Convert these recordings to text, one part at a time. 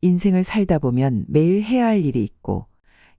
인생을 살다 보면 매일 해야 할 일이 있고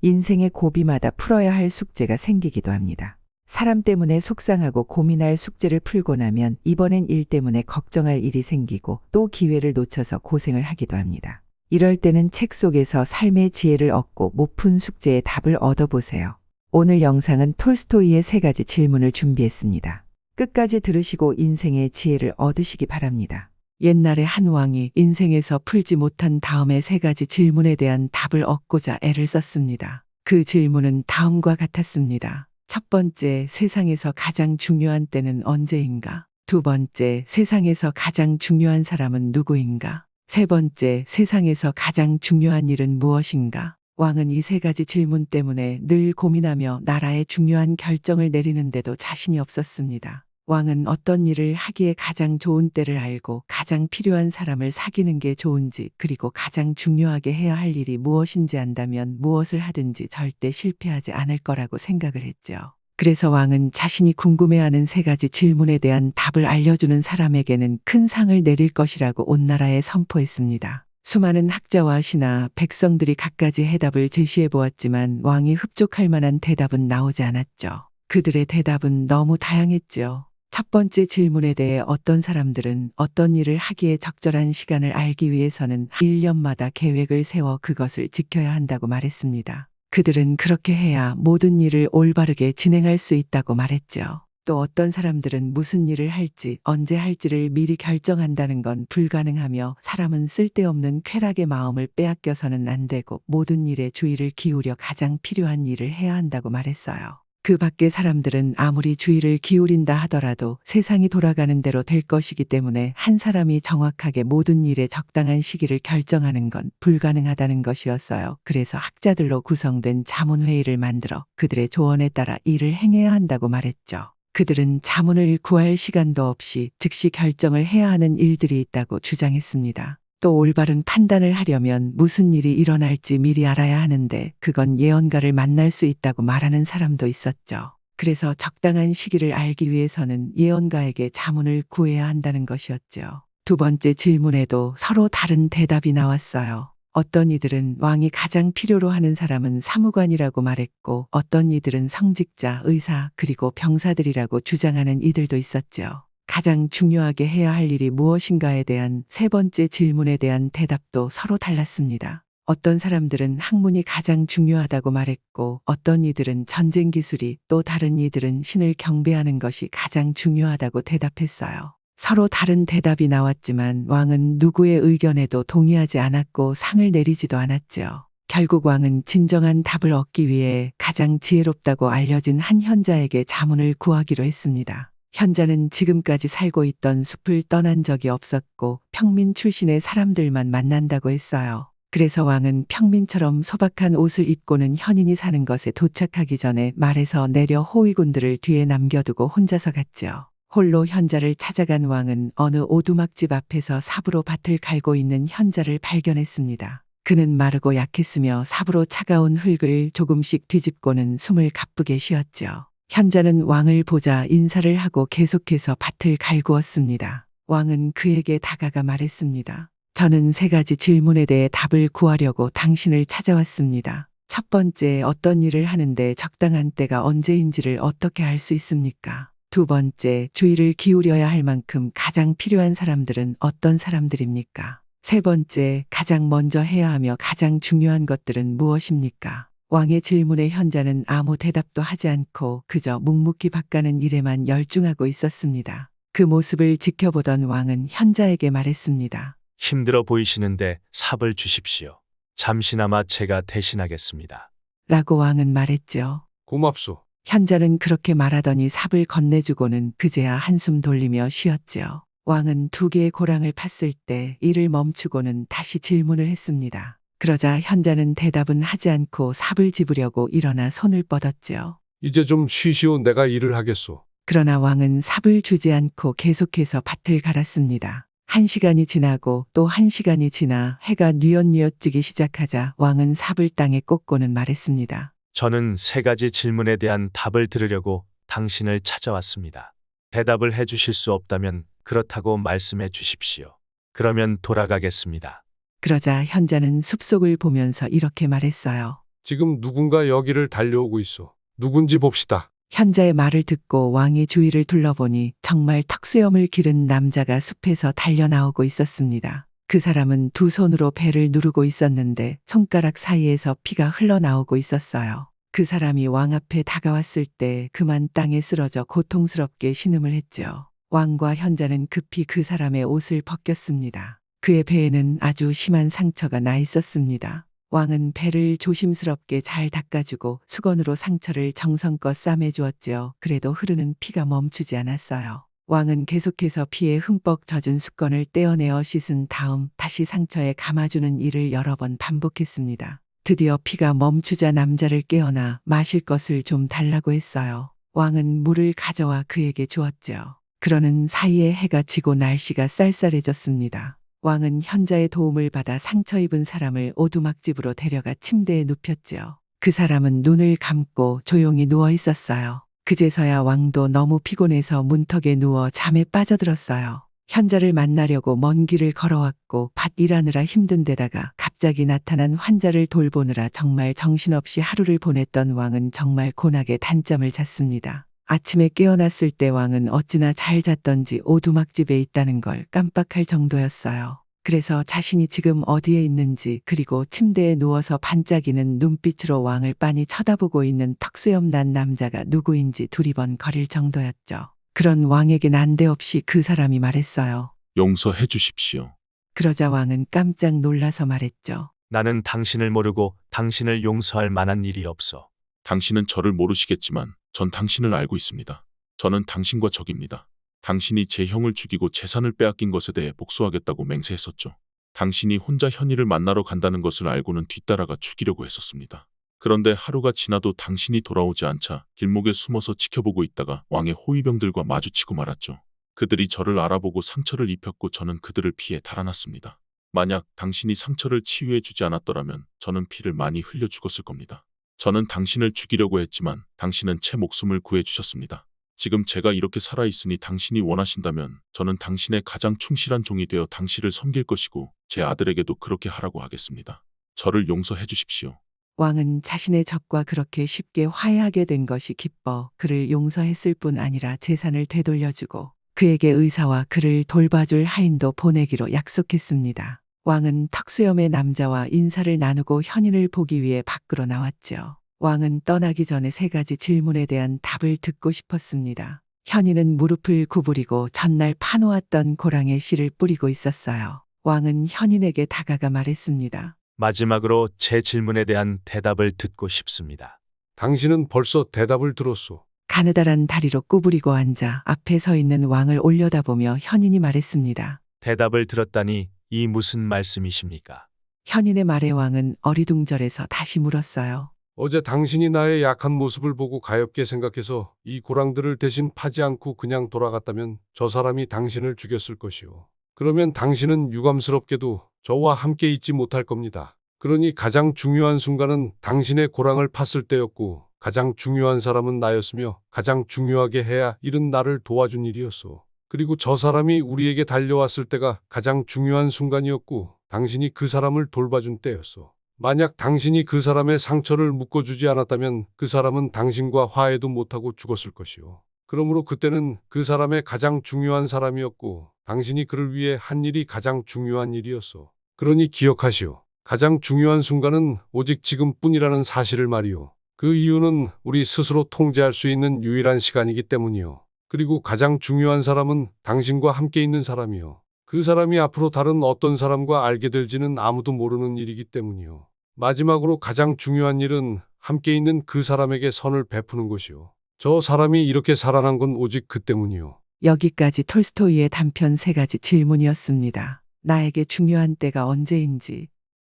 인생의 고비마다 풀어야 할 숙제가 생기기도 합니다. 사람 때문에 속상하고 고민할 숙제를 풀고 나면 이번엔 일 때문에 걱정할 일이 생기고 또 기회를 놓쳐서 고생을 하기도 합니다. 이럴 때는 책 속에서 삶의 지혜를 얻고 못 푼 숙제의 답을 얻어보세요. 오늘 영상은 톨스토이의 3가지 질문을 준비했습니다. 끝까지 들으시고 인생의 지혜를 얻으시기 바랍니다. 옛날에 한 왕이 인생에서 풀지 못한 다음에 3가지 질문에 대한 답을 얻고자 애를 썼습니다. 그 질문은 다음과 같았습니다. 첫 번째, 세상에서 가장 중요한 때는 언제인가? 두 번째, 세상에서 가장 중요한 사람은 누구인가? 세 번째, 세상에서 가장 중요한 일은 무엇인가? 왕은 이 3가지 질문 때문에 늘 고민하며 나라의 중요한 결정을 내리는데도 자신이 없었습니다. 왕은 어떤 일을 하기에 가장 좋은 때를 알고 가장 필요한 사람을 사귀는 게 좋은지, 그리고 가장 중요하게 해야 할 일이 무엇인지 안다면 무엇을 하든지 절대 실패하지 않을 거라고 생각을 했죠. 그래서 왕은 자신이 궁금해하는 3가지 질문에 대한 답을 알려주는 사람에게는 큰 상을 내릴 것이라고 온 나라에 선포했습니다. 수많은 학자와 신하, 백성들이 갖가지 해답을 제시해 보았지만 왕이 흡족할 만한 대답은 나오지 않았죠. 그들의 대답은 너무 다양했죠. 첫 번째 질문에 대해 어떤 사람들은 어떤 일을 하기에 적절한 시간을 알기 위해서는 1년마다 계획을 세워 그것을 지켜야 한다고 말했습니다. 그들은 그렇게 해야 모든 일을 올바르게 진행할 수 있다고 말했죠. 또 어떤 사람들은 무슨 일을 할지, 언제 할지를 미리 결정한다는 건 불가능하며 사람은 쓸데없는 쾌락의 마음을 빼앗겨서는 안 되고 모든 일에 주의를 기울여 가장 필요한 일을 해야 한다고 말했어요. 그 밖의 사람들은 아무리 주의를 기울인다 하더라도 세상이 돌아가는 대로 될 것이기 때문에 한 사람이 정확하게 모든 일에 적당한 시기를 결정하는 건 불가능하다는 것이었어요. 그래서 학자들로 구성된 자문회의를 만들어 그들의 조언에 따라 일을 행해야 한다고 말했죠. 그들은 자문을 구할 시간도 없이 즉시 결정을 해야 하는 일들이 있다고 주장했습니다. 또 올바른 판단을 하려면 무슨 일이 일어날지 미리 알아야 하는데 그건 예언가를 만날 수 있다고 말하는 사람도 있었죠. 그래서 적당한 시기를 알기 위해서는 예언가에게 자문을 구해야 한다는 것이었죠. 두 번째 질문에도 서로 다른 대답이 나왔어요. 어떤 이들은 왕이 가장 필요로 하는 사람은 사무관이라고 말했고 어떤 이들은 성직자, 의사, 그리고 병사들이라고 주장하는 이들도 있었죠. 가장 중요하게 해야 할 일이 무엇인가에 대한 3번째 질문에 대한 대답도 서로 달랐습니다. 어떤 사람들은 학문이 가장 중요하다고 말했고 어떤 이들은 전쟁 기술이, 또 다른 이들은 신을 경배하는 것이 가장 중요하다고 대답했어요. 서로 다른 대답이 나왔지만 왕은 누구의 의견에도 동의하지 않았고 상을 내리지도 않았죠. 결국 왕은 진정한 답을 얻기 위해 가장 지혜롭다고 알려진 한 현자에게 자문을 구하기로 했습니다. 현자는 지금까지 살고 있던 숲을 떠난 적이 없었고 평민 출신의 사람들만 만난다고 했어요. 그래서 왕은 평민처럼 소박한 옷을 입고는 현인이 사는 것에 도착하기 전에 말에서 내려 호위군들을 뒤에 남겨두고 혼자서 갔죠. 홀로 현자를 찾아간 왕은 어느 오두막집 앞에서 삽으로 밭을 갈고 있는 현자를 발견했습니다. 그는 마르고 약했으며 삽으로 차가운 흙을 조금씩 뒤집고는 숨을 가쁘게 쉬었죠. 현자는 왕을 보자 인사를 하고 계속해서 밭을 갈구었습니다. 왕은 그에게 다가가 말했습니다. 저는 3가지 질문에 대해 답을 구하려고 당신을 찾아왔습니다. 첫 번째, 어떤 일을 하는데 적당한 때가 언제인지를 어떻게 알 수 있습니까? 두 번째, 주의를 기울여야 할 만큼 가장 필요한 사람들은 어떤 사람들입니까? 세 번째, 가장 먼저 해야 하며 가장 중요한 것들은 무엇입니까? 왕의 질문에 현자는 아무 대답도 하지 않고 그저 묵묵히 밭가는 일에만 열중하고 있었습니다. 그 모습을 지켜보던 왕은 현자에게 말했습니다. 힘들어 보이시는데 삽을 주십시오. 잠시나마 제가 대신하겠습니다. 라고 왕은 말했죠. 고맙소. 현자는 그렇게 말하더니 삽을 건네주고는 그제야 한숨 돌리며 쉬었죠. 왕은 2개의 고랑을 팠을 때 일을 멈추고는 다시 질문을 했습니다. 그러자 현자는 대답은 하지 않고 삽을 집으려고 일어나 손을 뻗었죠. 이제 좀 쉬시오. 내가 일을 하겠소. 그러나 왕은 삽을 주지 않고 계속해서 밭을 갈았습니다. 1시간이 지나고 또 1시간이 지나 해가 뉘엿뉘엿 지기 시작하자 왕은 삽을 땅에 꽂고는 말했습니다. 저는 3가지 질문에 대한 답을 들으려고 당신을 찾아왔습니다. 대답을 해주실 수 없다면 그렇다고 말씀해 주십시오. 그러면 돌아가겠습니다. 그러자 현자는 숲속을 보면서 이렇게 말했어요. 지금 누군가 여기를 달려오고 있어. 누군지 봅시다. 현자의 말을 듣고 왕의 주위를 둘러보니 정말 턱수염을 기른 남자가 숲에서 달려나오고 있었습니다. 그 사람은 두 손으로 배를 누르고 있었는데 손가락 사이에서 피가 흘러나오고 있었어요. 그 사람이 왕 앞에 다가왔을 때 그만 땅에 쓰러져 고통스럽게 신음을 했죠. 왕과 현자는 급히 그 사람의 옷을 벗겼습니다. 그의 배에는 아주 심한 상처가 나 있었습니다. 왕은 배를 조심스럽게 잘 닦아주고 수건으로 상처를 정성껏 싸매주었지요. 그래도 흐르는 피가 멈추지 않았어요. 왕은 계속해서 피에 흠뻑 젖은 수건을 떼어내어 씻은 다음 다시 상처에 감아주는 일을 여러 번 반복했습니다. 드디어 피가 멈추자 남자를 깨어나 마실 것을 좀 달라고 했어요. 왕은 물을 가져와 그에게 주었죠. 그러는 사이에 해가 지고 날씨가 쌀쌀해졌습니다. 왕은 현자의 도움을 받아 상처 입은 사람을 오두막집으로 데려가 침대에 눕혔지요. 그 사람은 눈을 감고 조용히 누워 있었어요. 그제서야 왕도 너무 피곤해서 문턱에 누워 잠에 빠져들었어요. 현자를 만나려고 먼 길을 걸어왔고 밭 일하느라 힘든 데다가 갑자기 나타난 환자를 돌보느라 정말 정신없이 하루를 보냈던 왕은 정말 고나게 단잠을 잤습니다. 아침에 깨어났을 때 왕은 어찌나 잘 잤던지 오두막집에 있다는 걸 깜빡할 정도였어요. 그래서 자신이 지금 어디에 있는지 그리고 침대에 누워서 반짝이는 눈빛으로 왕을 빤히 쳐다보고 있는 턱수염 난 남자가 누구인지 두리번거릴 정도였죠. 그런 왕에게 난데없이 그 사람이 말했어요. 용서해 주십시오. 그러자 왕은 깜짝 놀라서 말했죠. 나는 당신을 모르고 당신을 용서할 만한 일이 없어. 당신은 저를 모르시겠지만 전 당신을 알고 있습니다. 저는 당신과 적입니다. 당신이 제 형을 죽이고 재산을 빼앗긴 것에 대해 복수하겠다고 맹세했었죠. 당신이 혼자 현이를 만나러 간다는 것을 알고는 뒤따라가 죽이려고 했었습니다. 그런데 하루가 지나도 당신이 돌아오지 않자 길목에 숨어서 지켜보고 있다가 왕의 호위병들과 마주치고 말았죠. 그들이 저를 알아보고 상처를 입혔고 저는 그들을 피해 달아났습니다. 만약 당신이 상처를 치유해 주지 않았더라면 저는 피를 많이 흘려 죽었을 겁니다. 저는 당신을 죽이려고 했지만 당신은 제 목숨을 구해주셨습니다. 지금 제가 이렇게 살아있으니 당신이 원하신다면 저는 당신의 가장 충실한 종이 되어 당신을 섬길 것이고 제 아들에게도 그렇게 하라고 하겠습니다. 저를 용서해 주십시오. 왕은 자신의 적과 그렇게 쉽게 화해하게 된 것이 기뻐 그를 용서했을 뿐 아니라 재산을 되돌려주고 그에게 의사와 그를 돌봐줄 하인도 보내기로 약속했습니다. 왕은 턱수염의 남자와 인사를 나누고 현인을 보기 위해 밖으로 나왔죠. 왕은 떠나기 전에 3가지 질문에 대한 답을 듣고 싶었습니다. 현인은 무릎을 구부리고 전날 파놓았던 고랑에 씨를 뿌리고 있었어요. 왕은 현인에게 다가가 말했습니다. 마지막으로 제 질문에 대한 대답을 듣고 싶습니다. 당신은 벌써 대답을 들었소. 가느다란 다리로 구부리고 앉아 앞에 서 있는 왕을 올려다보며 현인이 말했습니다. 대답을 들었다니 이 무슨 말씀이십니까? 현인의 말에 왕은 어리둥절해서 다시 물었어요. 어제 당신이 나의 약한 모습을 보고 가엾게 생각해서 이 고랑들을 대신 파지 않고 그냥 돌아갔다면 저 사람이 당신을 죽였을 것이오. 그러면 당신은 유감스럽게도 저와 함께 있지 못할 겁니다. 그러니 가장 중요한 순간은 당신의 고랑을 팠을 때였고 가장 중요한 사람은 나였으며 가장 중요하게 해야 일은 나를 도와준 일이었소. 그리고 저 사람이 우리에게 달려왔을 때가 가장 중요한 순간이었고 당신이 그 사람을 돌봐준 때였소. 만약 당신이 그 사람의 상처를 묶어주지 않았다면 그 사람은 당신과 화해도 못하고 죽었을 것이오. 그러므로 그때는 그 사람의 가장 중요한 사람이었고 당신이 그를 위해 한 일이 가장 중요한 일이었소. 그러니 기억하시오. 가장 중요한 순간은 오직 지금뿐이라는 사실을 말이오. 그 이유는 우리 스스로 통제할 수 있는 유일한 시간이기 때문이오. 그리고 가장 중요한 사람은 당신과 함께 있는 사람이오. 그 사람이 앞으로 다른 어떤 사람과 알게 될지는 아무도 모르는 일이기 때문이오. 마지막으로 가장 중요한 일은 함께 있는 그 사람에게 선을 베푸는 것이오. 저 사람이 이렇게 살아난 건 오직 그 때문이오. 여기까지 톨스토이의 단편 3가지 질문이었습니다. 나에게 중요한 때가 언제인지,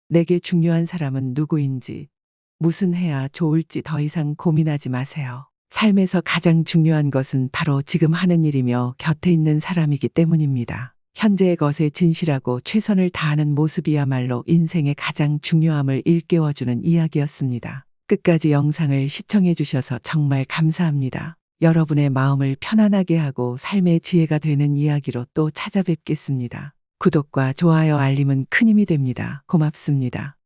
내게 중요한 사람은 누구인지, 무슨 해야 좋을지 더 이상 고민하지 마세요. 삶에서 가장 중요한 것은 바로 지금 하는 일이며 곁에 있는 사람이기 때문입니다. 현재의 것에 진실하고 최선을 다하는 모습이야말로 인생의 가장 중요함을 일깨워주는 이야기였습니다. 끝까지 영상을 시청해 주셔서 정말 감사합니다. 여러분의 마음을 편안하게 하고 삶의 지혜가 되는 이야기로 또 찾아뵙겠습니다. 구독과 좋아요 알림은 큰 힘이 됩니다. 고맙습니다.